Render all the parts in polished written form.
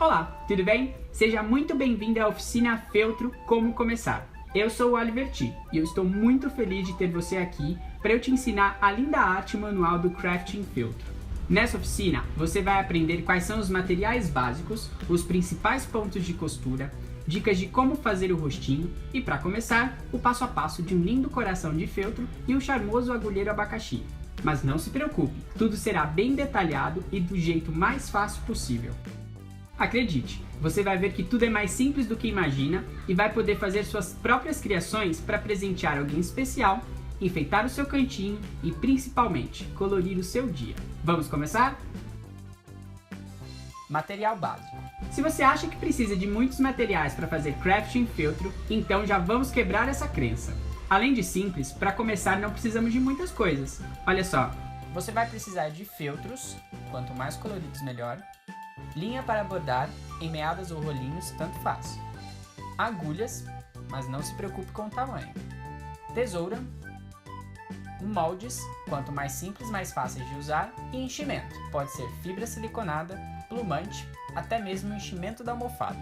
Olá, tudo bem? Seja muito bem-vindo à oficina Feltro Como Começar. Eu sou o Oliver T e eu estou muito feliz de ter você aqui para eu te ensinar a linda arte manual do Crafting Feltro. Nessa oficina, você vai aprender quais são os materiais básicos, os principais pontos de costura, dicas de como fazer o rostinho e, para começar, o passo a passo de um lindo coração de feltro e um charmoso agulheiro abacaxi. Mas não se preocupe, tudo será bem detalhado e do jeito mais fácil possível. Acredite, você vai ver que tudo é mais simples do que imagina e vai poder fazer suas próprias criações para presentear alguém especial, enfeitar o seu cantinho e, principalmente, colorir o seu dia. Vamos começar? Material básico. Se você acha que precisa de muitos materiais para fazer crafting feltro, então já vamos quebrar essa crença. Além de simples, para começar não precisamos de muitas coisas. Olha só, você vai precisar de feltros, quanto mais coloridos melhor, linha para bordar, em meadas ou rolinhos, tanto faz, agulhas, mas não se preocupe com o tamanho, tesoura, moldes, quanto mais simples, mais fáceis de usar, e enchimento, pode ser fibra siliconada, plumante, até mesmo o enchimento da almofada.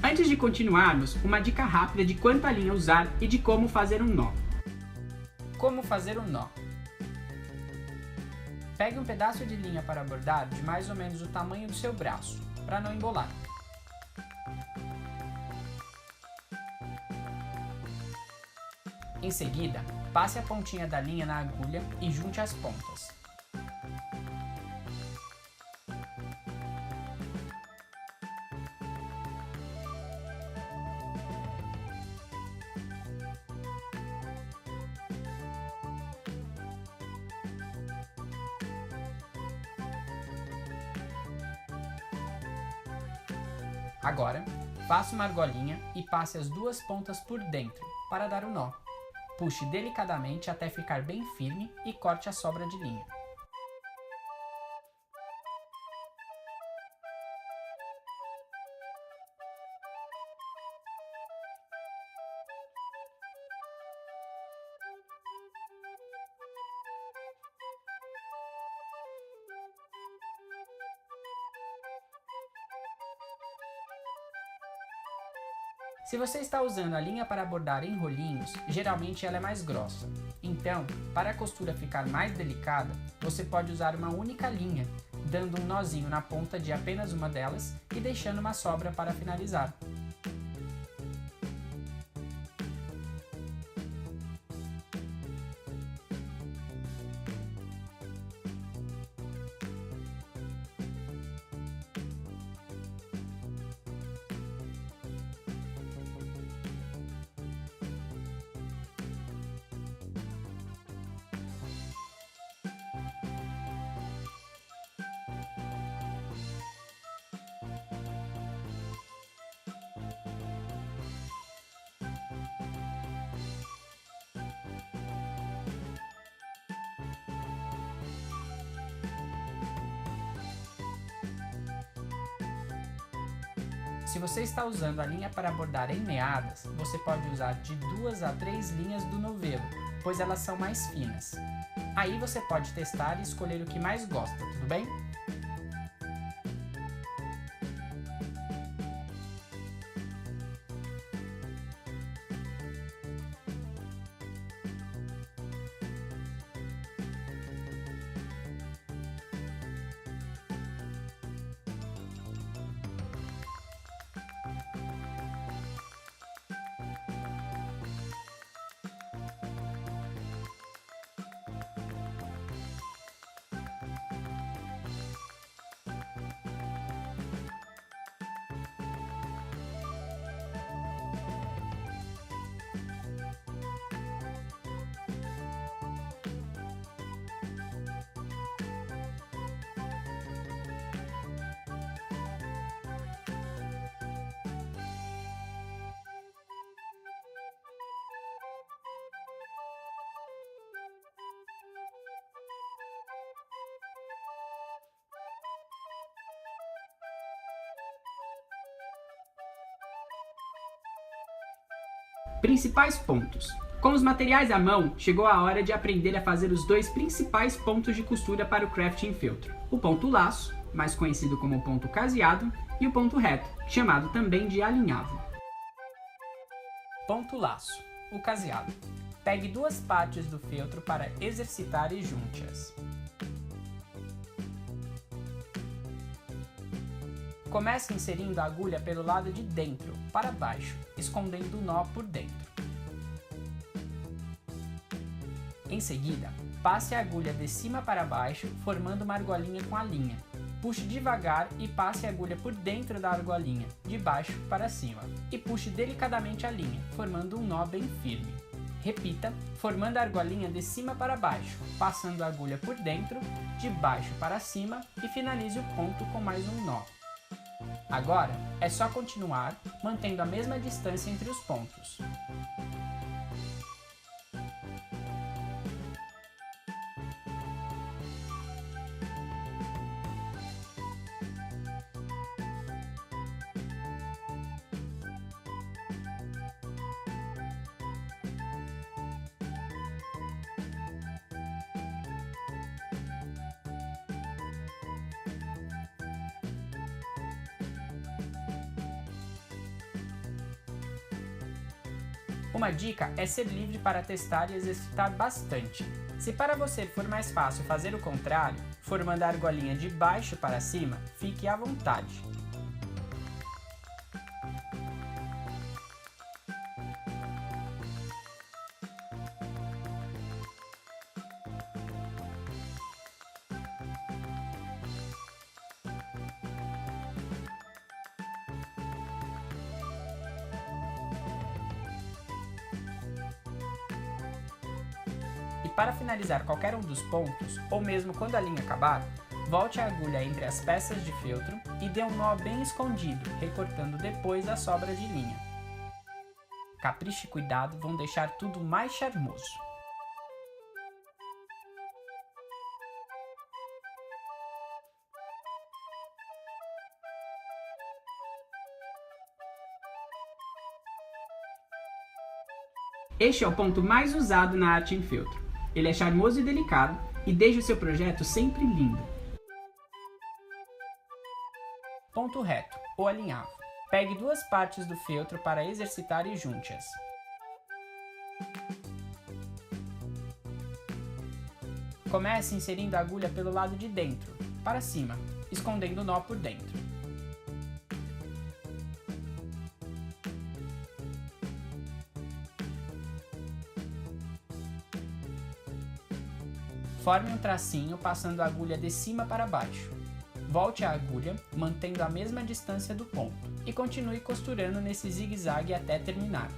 Antes de continuarmos, uma dica rápida de quanta linha usar e de como fazer um nó. Como fazer um nó? Pegue um pedaço de linha para bordar de mais ou menos o tamanho do seu braço, para não embolar. Em seguida, passe a pontinha da linha na agulha e junte as pontas. Agora, faça uma argolinha e passe as duas pontas por dentro para dar o nó. Puxe delicadamente até ficar bem firme e corte a sobra de linha. Se você está usando a linha para bordar em rolinhos, geralmente ela é mais grossa. Então, para a costura ficar mais delicada, você pode usar uma única linha, dando um nozinho na ponta de apenas uma delas e deixando uma sobra para finalizar. Se você está usando a linha para bordar em meadas, você pode usar de 2 a 3 linhas do novelo, pois elas são mais finas. Aí você pode testar e escolher o que mais gosta, tudo bem? Principais pontos. Com os materiais à mão, chegou a hora de aprender a fazer os dois principais pontos de costura para o crafting feltro. O ponto laço, mais conhecido como ponto caseado, e o ponto reto, chamado também de alinhavo. Ponto laço, o caseado. Pegue duas partes do feltro para exercitar e junte-as. Comece inserindo a agulha pelo lado de dentro, para baixo, escondendo o nó por dentro. Em seguida, passe a agulha de cima para baixo, formando uma argolinha com a linha. Puxe devagar e passe a agulha por dentro da argolinha, de baixo para cima. E puxe delicadamente a linha, formando um nó bem firme. Repita, formando a argolinha de cima para baixo, passando a agulha por dentro, de baixo para cima e finalize o ponto com mais um nó. Agora, é só continuar, mantendo a mesma distância entre os pontos. Uma dica é ser livre para testar e exercitar bastante. Se para você for mais fácil fazer o contrário, formando a argolinha de baixo para cima, fique à vontade. E para finalizar qualquer um dos pontos, ou mesmo quando a linha acabar, volte a agulha entre as peças de feltro e dê um nó bem escondido, recortando depois a sobra de linha. Capricho e cuidado vão deixar tudo mais charmoso. Este é o ponto mais usado na arte em feltro. Ele é charmoso e delicado e deixa o seu projeto sempre lindo. Ponto reto, ou alinhavo. Pegue duas partes do feltro para exercitar e junte-as. Comece inserindo a agulha pelo lado de dentro, para cima, escondendo o nó por dentro. Forme um tracinho passando a agulha de cima para baixo. Volte a agulha, mantendo a mesma distância do ponto, e continue costurando nesse zigue-zague até terminar.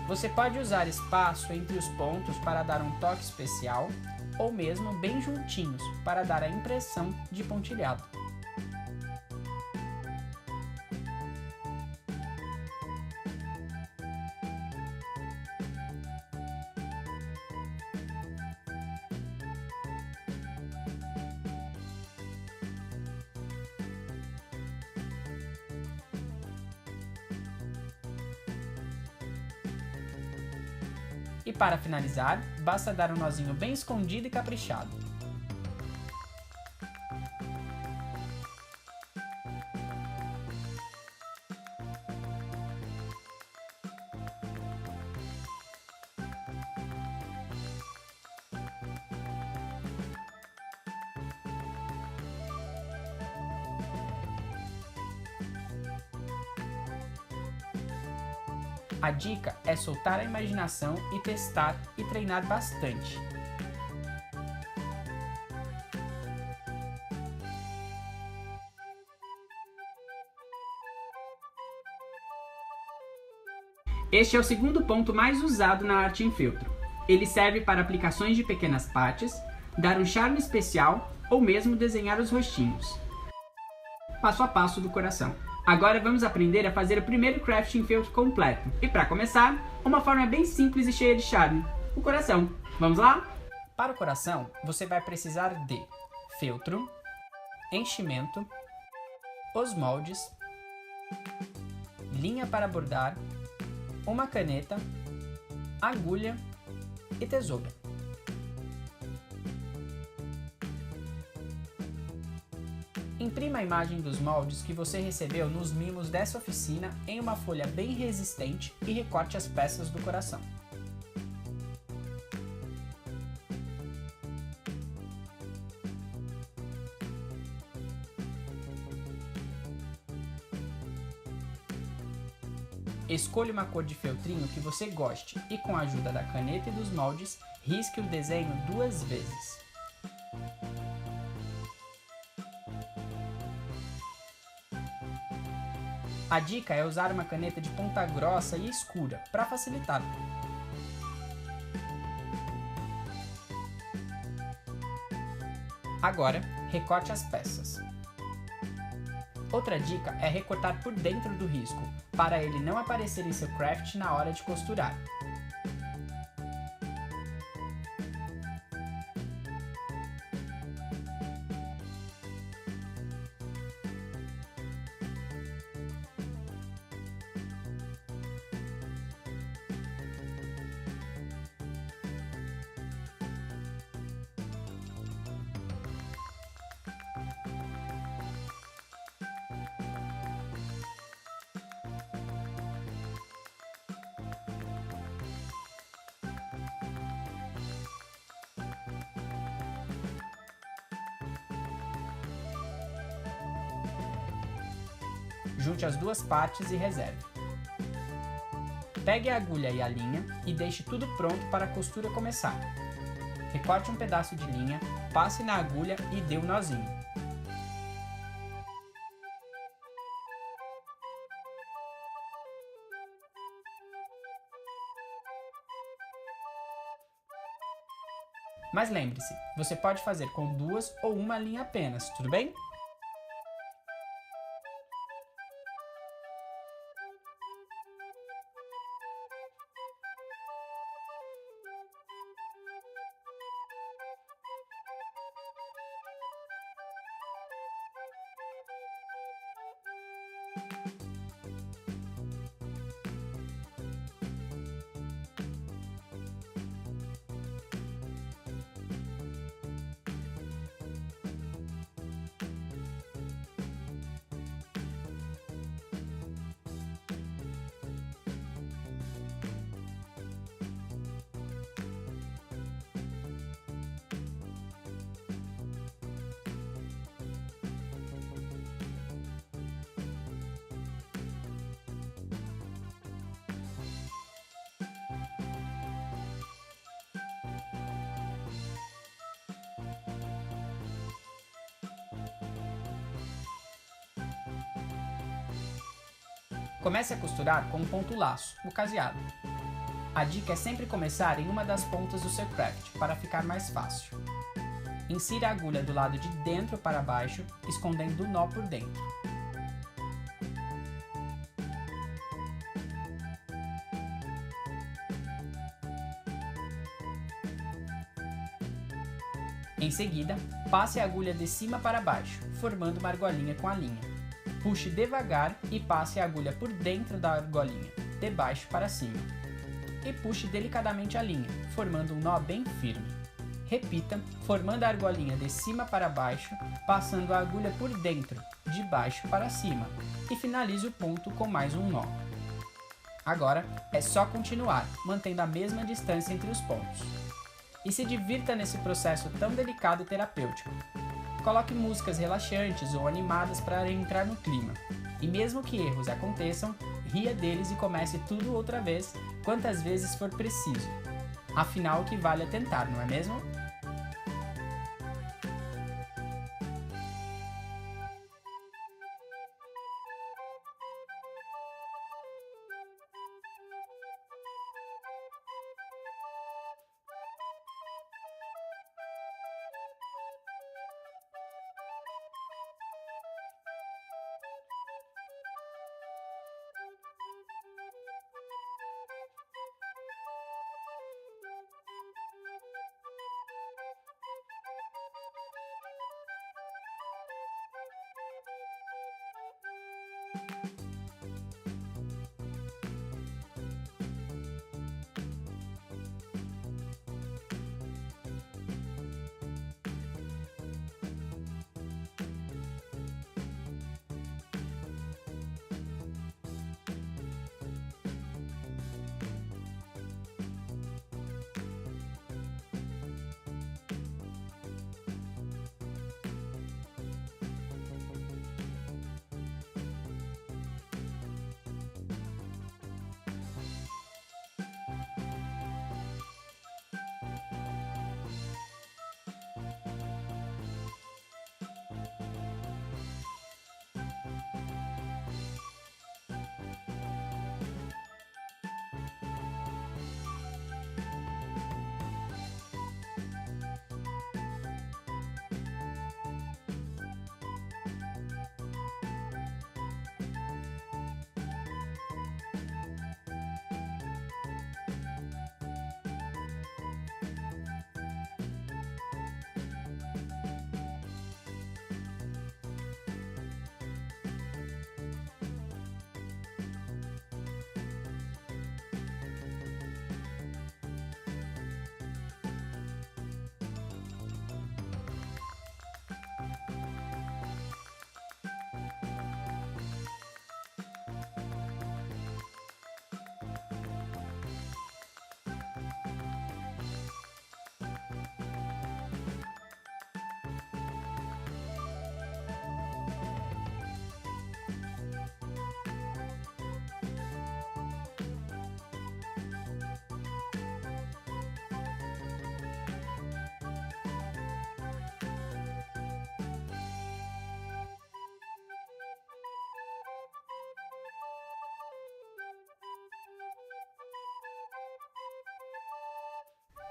Você pode usar espaço entre os pontos para dar um toque especial, ou mesmo bem juntinhos para dar a impressão de pontilhado. E para finalizar, basta dar um nozinho bem escondido e caprichado. A dica é soltar a imaginação e testar e treinar bastante. Este é o segundo ponto mais usado na arte em feltro. Ele serve para aplicações de pequenas partes, dar um charme especial ou mesmo desenhar os rostinhos. Passo a passo do coração. Agora vamos aprender a fazer o primeiro crafting feltro completo. E para começar, uma forma bem simples e cheia de charme, o coração. Vamos lá? Para o coração, você vai precisar de feltro, enchimento, os moldes, linha para bordar, uma caneta, agulha e tesoura. Imprima a imagem dos moldes que você recebeu nos mimos dessa oficina em uma folha bem resistente e recorte as peças do coração. Escolha uma cor de feltrinho que você goste e, com a ajuda da caneta e dos moldes, risque o desenho 2 vezes. A dica é usar uma caneta de ponta grossa e escura para facilitar. Agora, recorte as peças. Outra dica é recortar por dentro do risco, para ele não aparecer em seu craft na hora de costurar. Junte as duas partes e reserve. Pegue a agulha e a linha e deixe tudo pronto para a costura começar. Recorte um pedaço de linha, passe na agulha e dê um nozinho. Mas lembre-se, você pode fazer com 2 ou uma linha apenas, tudo bem? Comece a costurar com um ponto laço, o caseado. A dica é sempre começar em uma das pontas do seu craft, para ficar mais fácil. Insira a agulha do lado de dentro para baixo, escondendo o nó por dentro. Em seguida, passe a agulha de cima para baixo, formando uma argolinha com a linha. Puxe devagar e passe a agulha por dentro da argolinha, de baixo para cima. E puxe delicadamente a linha, formando um nó bem firme. Repita, formando a argolinha de cima para baixo, passando a agulha por dentro, de baixo para cima, e finalize o ponto com mais um nó. Agora, é só continuar, mantendo a mesma distância entre os pontos. E se divirta nesse processo tão delicado e terapêutico. Coloque músicas relaxantes ou animadas para entrar no clima. E mesmo que erros aconteçam, ria deles e comece tudo outra vez, quantas vezes for preciso. Afinal, o que vale é tentar, não é mesmo?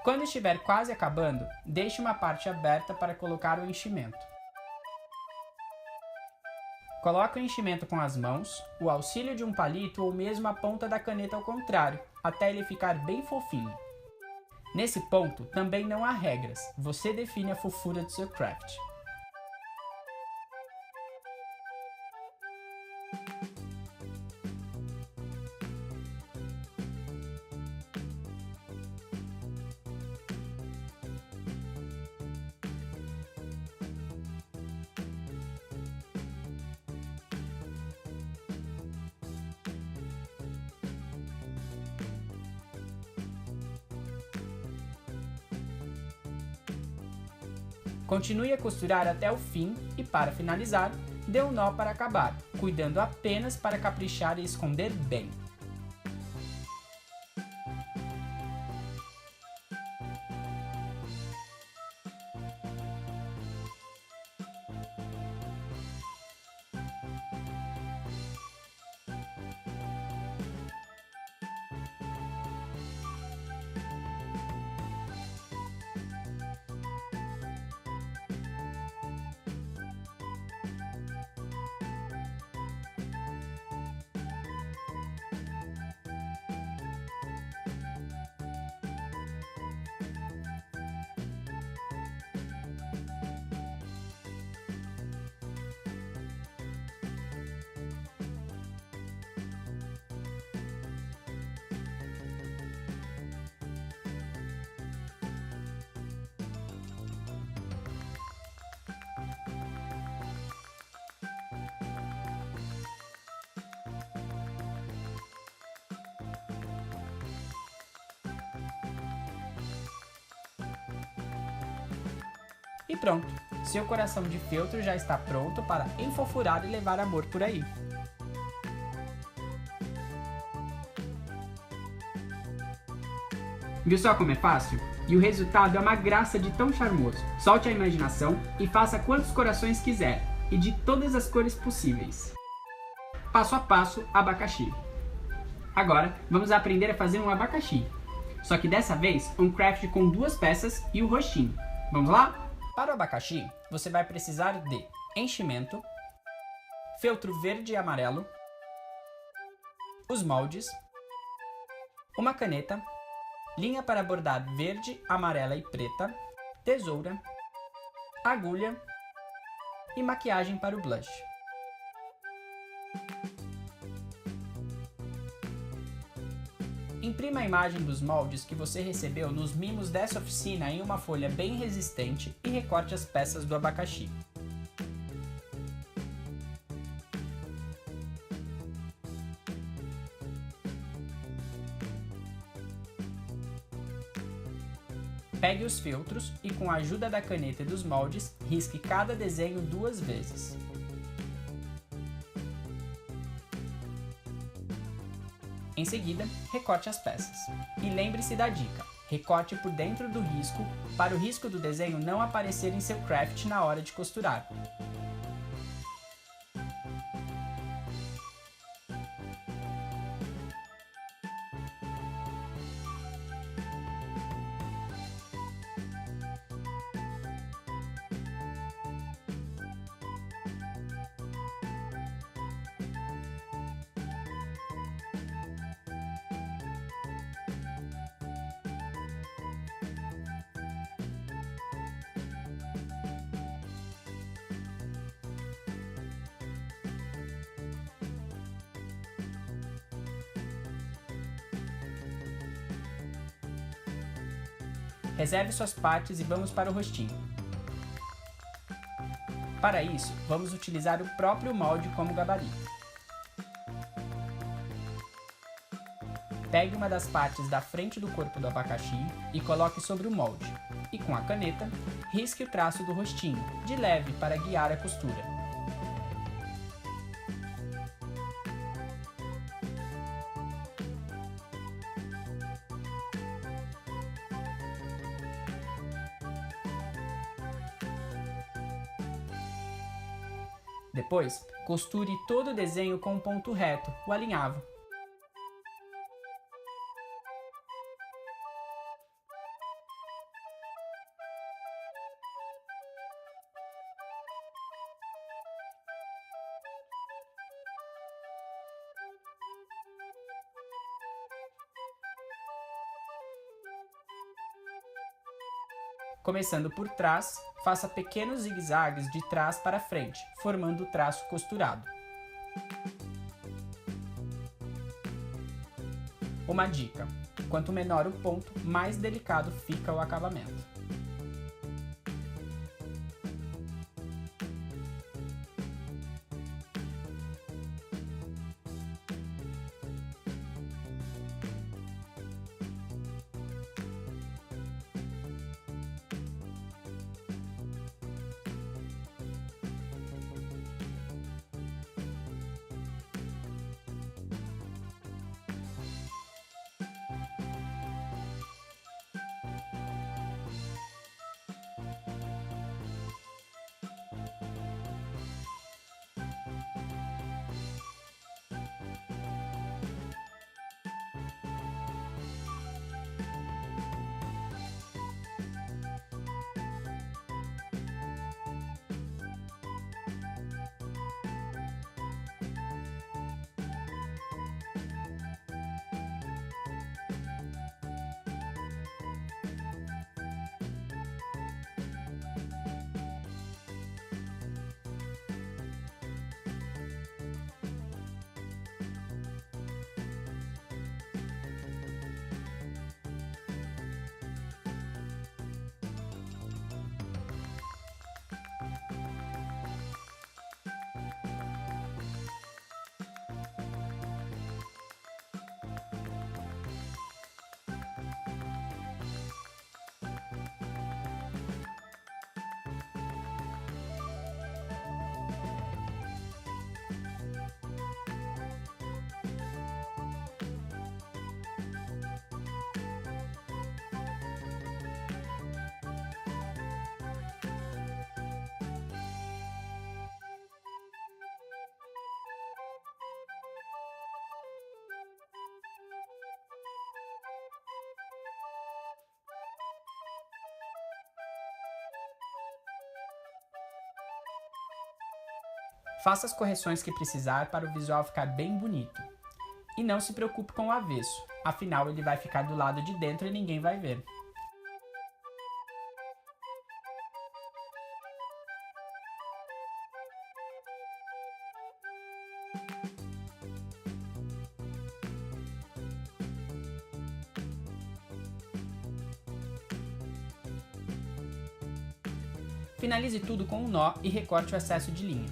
Quando estiver quase acabando, deixe uma parte aberta para colocar o enchimento. Coloque o enchimento com as mãos, o auxílio de um palito ou mesmo a ponta da caneta ao contrário, até ele ficar bem fofinho. Nesse ponto, também não há regras, você define a fofura do seu craft. Continue a costurar até o fim e, para finalizar, dê um nó para acabar, cuidando apenas para caprichar e esconder bem. E pronto, seu coração de feltro já está pronto para enfofurar e levar amor por aí. Viu só como é fácil? E o resultado é uma graça de tão charmoso. Solte a imaginação e faça quantos corações quiser, e de todas as cores possíveis. Passo a passo, abacaxi. Agora, vamos aprender a fazer um abacaxi. Só que dessa vez, um craft com 2 peças e o roxinho. Vamos lá? Para o abacaxi, você vai precisar de enchimento, feltro verde e amarelo, os moldes, uma caneta, linha para bordar verde, amarela e preta, tesoura, agulha e maquiagem para o blush. Imprima a imagem dos moldes que você recebeu nos mimos dessa oficina em uma folha bem resistente e recorte as peças do abacaxi. Pegue os feltros e, com a ajuda da caneta e dos moldes, risque cada desenho 2 vezes. Em seguida, recorte as peças. E lembre-se da dica: recorte por dentro do risco, para o risco do desenho não aparecer em seu craft na hora de costurar. Reserve suas partes e vamos para o rostinho. Para isso, vamos utilizar o próprio molde como gabarito. Pegue uma das partes da frente do corpo do abacaxi e coloque sobre o molde. E com a caneta, risque o traço do rostinho, de leve para guiar a costura. Depois, costure todo o desenho com um ponto reto, o alinhavo. Começando por trás, faça pequenos zigue-zagues de trás para frente, formando o traço costurado. Uma dica: quanto menor o ponto, mais delicado fica o acabamento. Faça as correções que precisar para o visual ficar bem bonito. E não se preocupe com o avesso, afinal ele vai ficar do lado de dentro e ninguém vai ver. Finalize tudo com um nó e recorte o excesso de linha.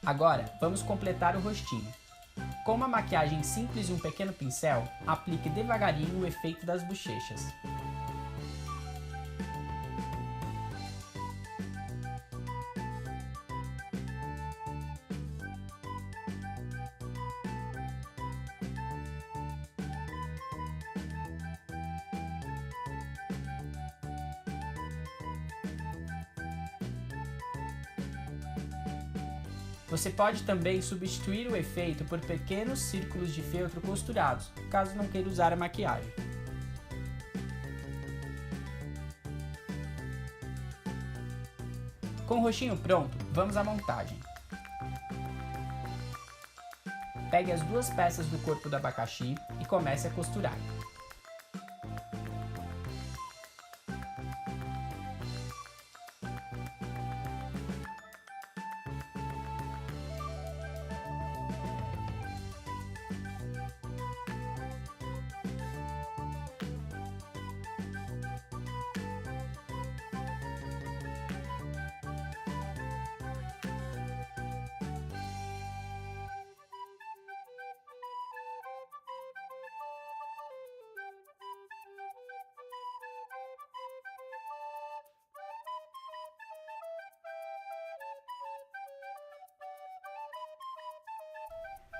Agora, vamos completar o rostinho. Com uma maquiagem simples e um pequeno pincel, aplique devagarinho o efeito das bochechas. Você pode também substituir o efeito por pequenos círculos de feltro costurados, caso não queira usar a maquiagem. Com o rostinho pronto, vamos à montagem. Pegue as duas peças do corpo do abacaxi e comece a costurar.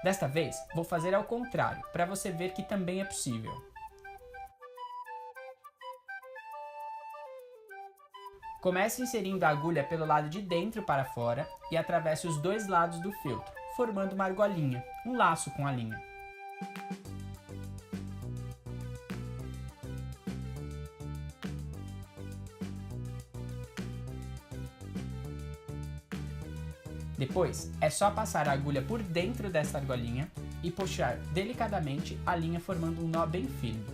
Desta vez, vou fazer ao contrário, para você ver que também é possível. Comece inserindo a agulha pelo lado de dentro para fora e atravesse os dois lados do feltro, formando uma argolinha, um laço com a linha. Depois, é só passar a agulha por dentro dessa argolinha e puxar delicadamente a linha formando um nó bem firme.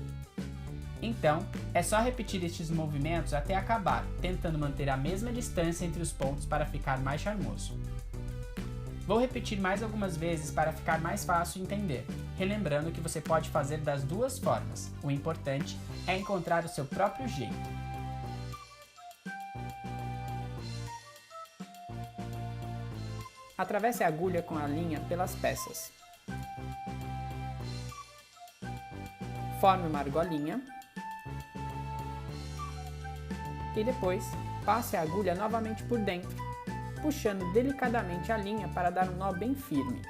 Então, é só repetir estes movimentos até acabar, tentando manter a mesma distância entre os pontos para ficar mais charmoso. Vou repetir mais algumas vezes para ficar mais fácil entender, relembrando que você pode fazer das duas formas. O importante é encontrar o seu próprio jeito. Atravesse a agulha com a linha pelas peças. Forme uma argolinha. E depois, passe a agulha novamente por dentro, puxando delicadamente a linha para dar um nó bem firme.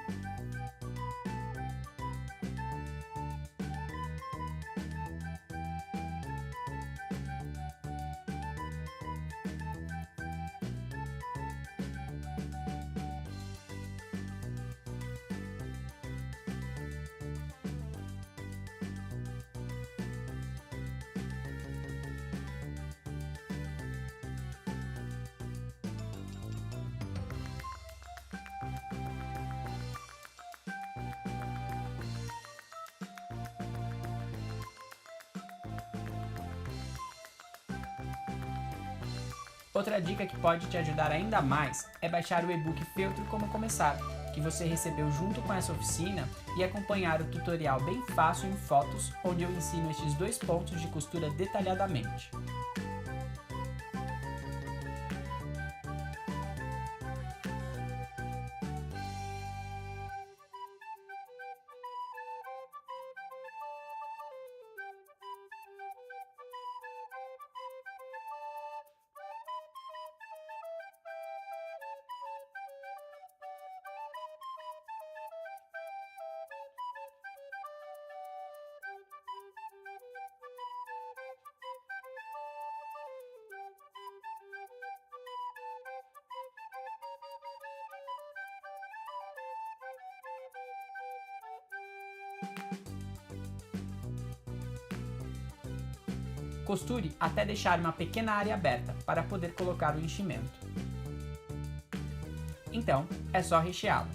Outra dica que pode te ajudar ainda mais é baixar o e-book Feltro Como Começar, que você recebeu junto com essa oficina, e acompanhar o tutorial bem fácil em fotos, onde eu ensino estes dois pontos de costura detalhadamente. Costure até deixar uma pequena área aberta para poder colocar o enchimento. Então, é só recheá-lo.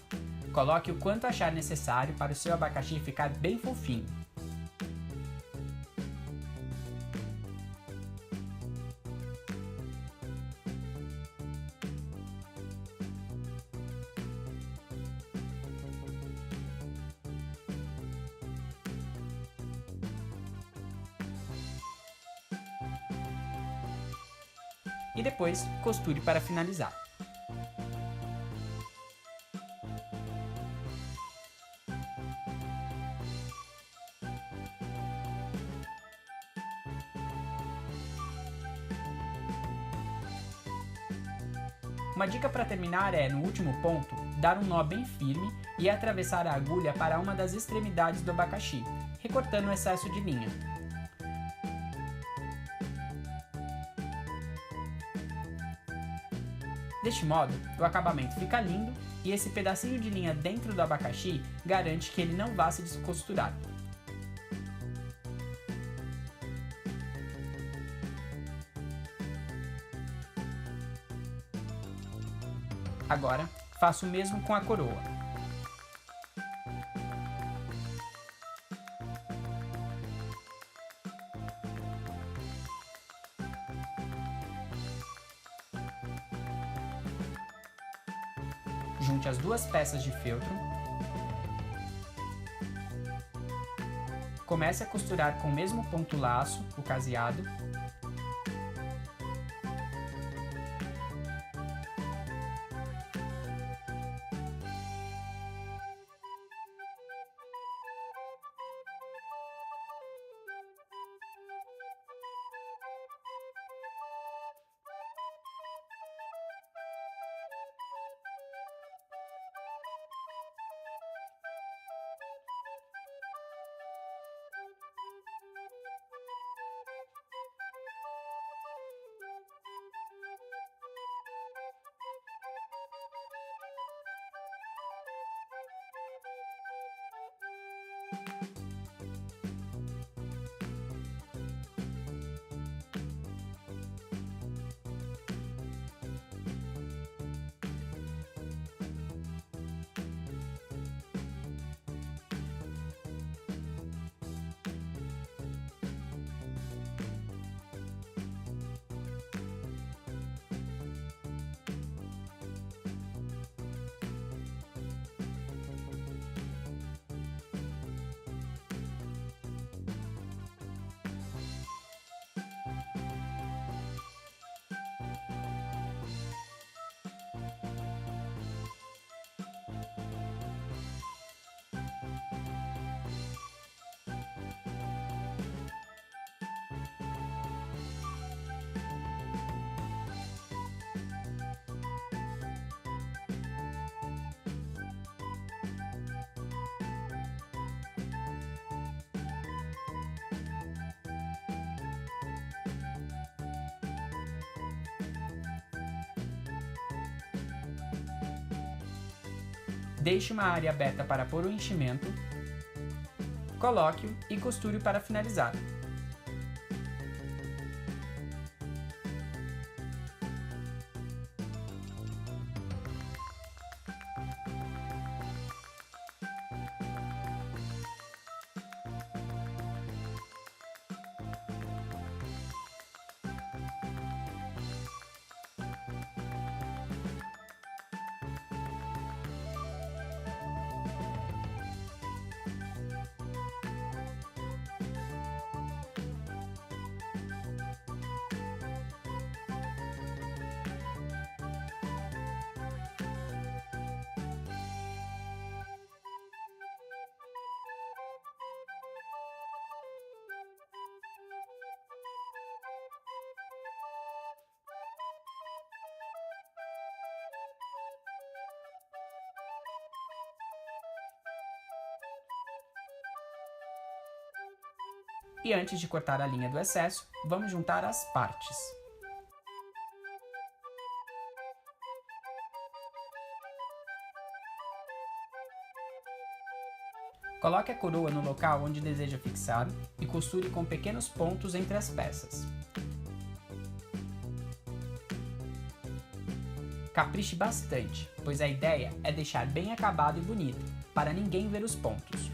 Coloque o quanto achar necessário para o seu abacaxi ficar bem fofinho. E depois costure para finalizar. Uma dica para terminar é, no último ponto, dar um nó bem firme e atravessar a agulha para uma das extremidades do abacaxi, recortando o excesso de linha. Deste modo, o acabamento fica lindo e esse pedacinho de linha dentro do abacaxi garante que ele não vá se descosturar. Agora, faço o mesmo com a coroa. Junte as duas peças de feltro. Comece a costurar com o mesmo ponto laço, o caseado. Deixe uma área aberta para pôr o enchimento, coloque-o e costure-o para finalizar. E antes de cortar a linha do excesso, vamos juntar as partes. Coloque a coroa no local onde deseja fixar e costure com pequenos pontos entre as peças. Capriche bastante, pois a ideia é deixar bem acabado e bonito, para ninguém ver os pontos.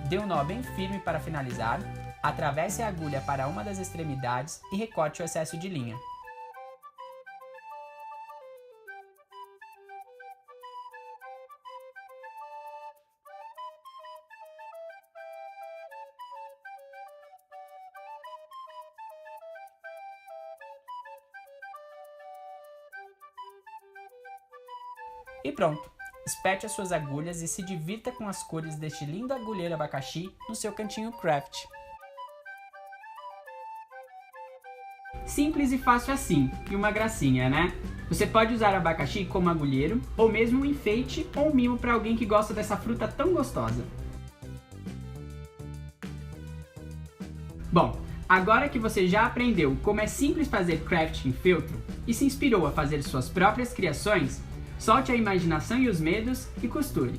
Dê um nó bem firme para finalizar, atravesse a agulha para uma das extremidades e recorte o excesso de linha. E pronto! Espete as suas agulhas e se divirta com as cores deste lindo agulheiro abacaxi no seu cantinho craft. Simples e fácil assim, e uma gracinha, né? Você pode usar o abacaxi como agulheiro, ou mesmo um enfeite ou um mimo para alguém que gosta dessa fruta tão gostosa. Bom, agora que você já aprendeu como é simples fazer craft em feltro e se inspirou a fazer suas próprias criações, solte a imaginação e os medos e costure.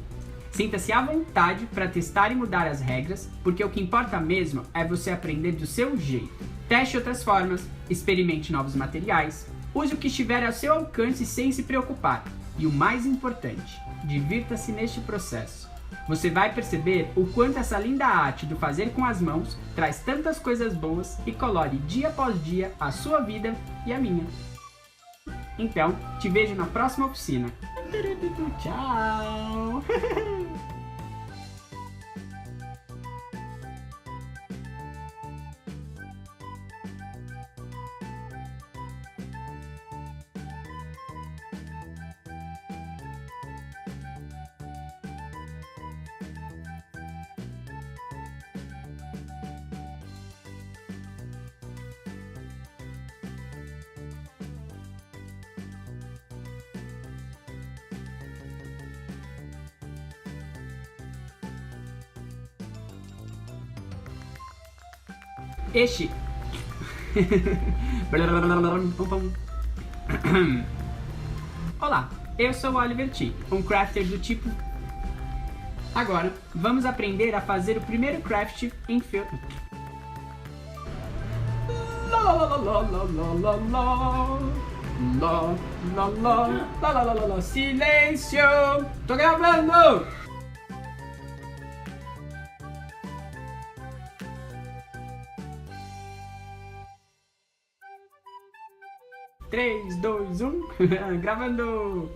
Sinta-se à vontade para testar e mudar as regras, porque o que importa mesmo é você aprender do seu jeito. Teste outras formas, experimente novos materiais, use o que estiver ao seu alcance sem se preocupar. E o mais importante, divirta-se neste processo. Você vai perceber o quanto essa linda arte do fazer com as mãos traz tantas coisas boas e colore dia após dia a sua vida e a minha. Então, te vejo na próxima oficina. Tchau! Este... Olá, eu sou o Oliver T, um crafter do tipo... Agora, vamos aprender a fazer o primeiro craft em feltro. Silêncio! Tô gravando! 3, 2, 1, gravando!